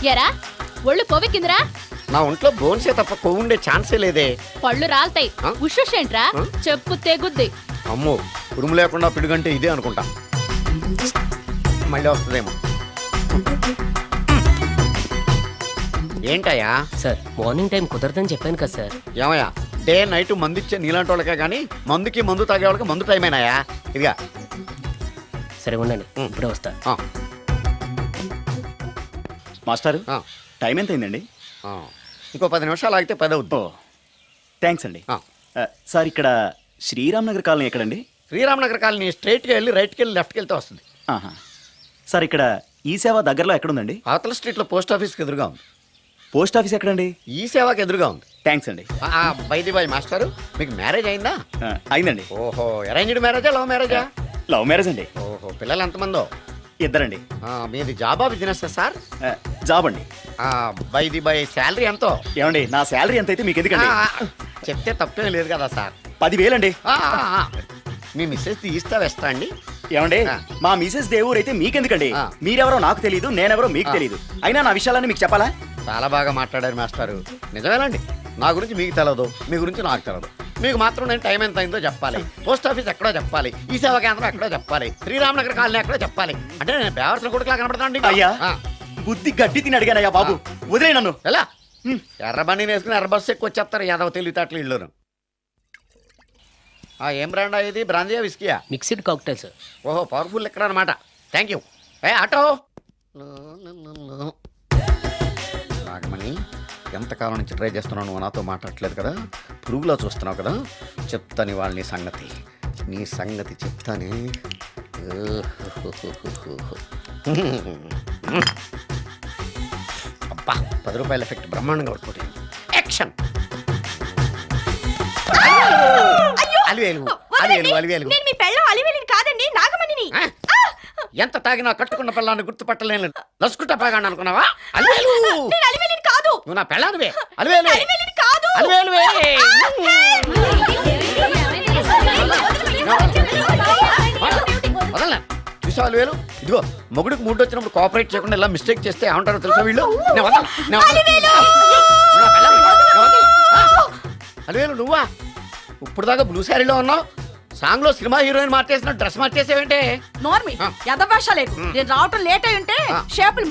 ఎరా ఒళ్ళు కొవ్వెక్కిందిరా? నా ఒంట్లో బోన్సే తప్ప కొవ్వు ఉండే ఛాన్సే లేదే. పళ్ళు రాల్తాయి. ఆ? ఉషేంట్రా? ఆ? చెప్పు తెగుద్ది. అమ్మో, ఉరుము లేకుండా పిడుగంటే ఇదే అనుకుంటా. మళ్ళీ వస్తుందేమో. ఏంటయ్యా? సార్ మార్నింగ్ టైం కుదరదని చెప్పాను కదా సార్. ఏమయ్యా, డే నైట్ మందు ఇచ్చే నీలాంటి వాళ్ళకే కానీ మందుకి మందు తాగే వాళ్ళకి మందు టైమేనాయా? ఇదిగా. సరే ఉండండి, ఇప్పుడే వస్తా. ఆ, మాస్టారు ఆ, టైం ఎంత అయిందండి? ఆ. ఇంకో 10 నిమిషాలు ఆగితే 10 అవుద్ది. థ్యాంక్స్ అండి. ఆ. సార్ ఇక్కడ శ్రీరామ్ నగర్ కాలనీ ఎక్కడండి? శ్రీరామనగర్ కాలనీ స్ట్రైట్కి వెళ్ళి రైట్కి వెళ్ళి లెఫ్ట్కి వెళ్తే వస్తుంది. ఆహా. సార్ ఇక్కడ ఈ సేవ దగ్గరలో ఎక్కడుందండి? అవతల స్ట్రీట్లో పోస్ట్ ఆఫీస్కి ఎదురుగా ఉంది. పోస్ట్ ఆఫీస్ ఎక్కడండి? ఈ సేవకి ఎదురుగా ఉంది. థ్యాంక్స్ అండి. బైది బాయ్ మాస్టారు, మీకు మ్యారేజ్ అయిందా? అయిందండి. ఓహో, అరేంజ్డ్ మ్యారేజా లవ్ మ్యారేజా? లవ్ మ్యారేజ్ అండి. ఓహో, పిల్లలు ఎంతమందో? ఇద్దరండి. మీది జాబా బిజినెస్ సార్? జాబ్ అండి. బైది బై శాలరీ ఎంతో? ఏమండి నా శాలరీ ఎంత అయితే మీకు ఎందుకండి? చెప్తే తప్పేం లేదు కదా సార్. 10,000 అండి. మీ మిస్సెస్ తీస్తా వేస్తా అండి. ఏమండి ఆ. మా మిసెస్ దేవూర్ అయితే మీకెందుకండి? ఆ. మీరెవరో నాకు తెలియదు, నేనెవరో మీకు ఆ. తెలియదు. అయినా నా విషయాలన్నీ మీకు చెప్పాలా? చాలా బాగా మాట్లాడారు మాస్టారు. నిజమేనండి, నా గురించి మీకు తెలియదు, మీ గురించి నాకు తెలియదు. మీకు మాత్రం నేను టైం ఎంత అయిందో చెప్పాలి, పోస్ట్ ఆఫీస్ ఎక్కడో చెప్పాలి, ఈ సేవా కేంద్రం ఎక్కడో చెప్పాలి, శ్రీరామనగర్ కాలనీ ఎక్కడో చెప్పాలి. అంటే నేను బేవర్సన కొడుకులా కనబడతానండి. అయ్యా బుద్ధి గడ్డి తిని అడిగానయ్యా బాబు, వదిలే నన్ను. ఎలా ఎర్ర బండి వేసుకుని ఎర్ర బస్సు ఎక్కువ వచ్చేస్తారు యాదవ తెలివితేటలు ఇళ్ళును. ఏం బ్రాండ్ ఇది? బ్రాందియా విస్కియా? Mixed cocktail sir. ఓహో, పవర్ఫుల్ ఎక్కడ అనమాట. Thank you. ఆటో నాగమణి, ఎంతకాలం నుంచి ట్రై చేస్తున్నావు, నువ్వు నాతో మాట్లాడట్లేదు కదా, పురుగులో చూస్తున్నావు కదా, చెప్తాను వాళ్ళ నీ సంగతి చెప్తానే. అబ్బా, 10 రూపాయల ఎఫెక్ట్ బ్రహ్మాండంగా పట్టుకోండి. యాక్షన్. అలివేలు అలివేలు అలివేలు. నేను మీ పెళ్ళం అలివేలిని కాదండి, నాగమణిని. ఎంత తాగినా కట్టుకున్న పిల్లాన్ని గుర్తుపట్టలేను. నసుకుంటా పాగాను అనుకున్నావా? అలివేలు. నేను అలివేలిని కాదు. నువ్వు నా పిల్లానివే. అలివేలు అలివేలిని కాదు. అలివేలువే. వదలనా? చూసావు అలివేలు? ఇదిగో, మొగుడికి మూడు వచ్చినప్పుడు కోఆపరేట్ చేయకుండా ఇలా మిస్టేక్ చేస్తే ఏమంటారో తెలుసా వీళ్ళు? నేను వదలను, నేను వదలను. నువ్వు నా పిల్లానివి. నేను వదలను. అలివేలు నువ్వా? ఇప్పుడు దాకా బ్లూ శారీలో ఉన్నావు, సాంగ్ లో సినిమా హీరోయిన్ మార్చేసిన డ్రెస్ మార్చేసేవేంటే? నోర్మి ఎదభాష లేదు. నేను రావటం లేట్ అయి ఉంటే షేపులు